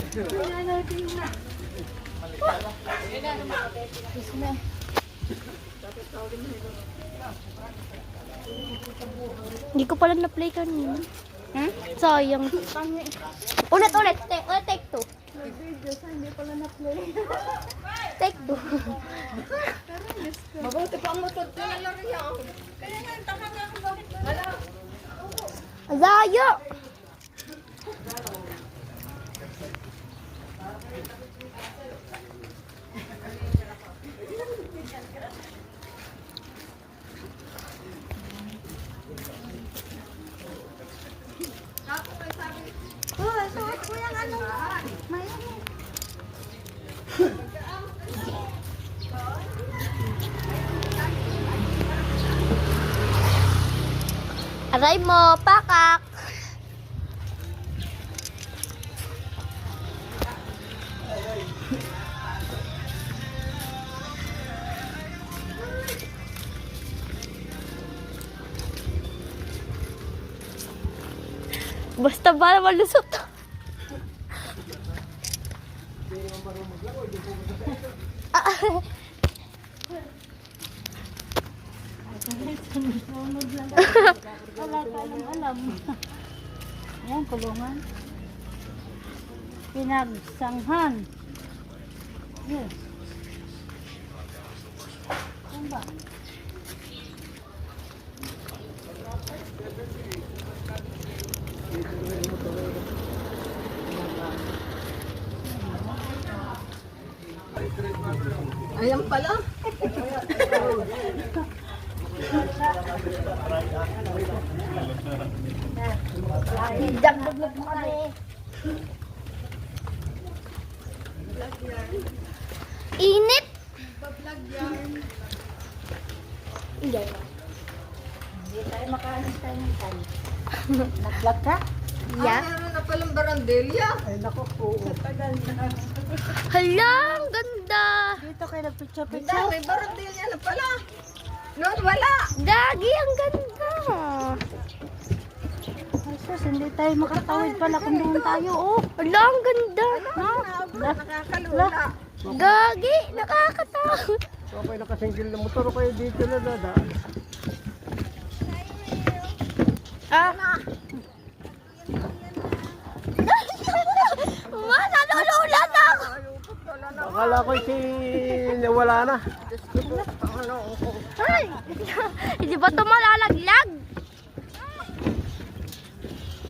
Hindi ko pala na-play kanina. Sayang. Ulit. Take two. Hindi pala na-play. Take two. Mabuti pa ang motor ko na lang yan. Kaya nga, tama nga ako bakit ba? Zayo! Suot ko yung ano. Mayroon. Aray mo, pakak! Basta ba malusot? Wala ka alam. Ayan, kulungan. Pinagsanghan. Yes. Ano ba? Ayan pala. Dagdag mo kami. Init! Vlog yarn. Hindi. Hindi tayo makahalis tayo ng time. Nag-vlog ka? Yeah. Meron na palang barandelya. Ay, naku po. Tagal na. Hala, ang ganda. Dito kayo nagpicture-picture. May barandelya na pala. Noon, wala. Gagi, ang ganda. Ay, sus, hindi tayo makatawid pala kung doon tayo. Oh, Hala, ang ganda. nakakalula. Gagi, nakakatakot. So, kayo nakasingil na motor kayo dito na dada. Ah. Ma, nalululan ako. Akala ko si nawala na. Ay, hindi ba ito malalaglag?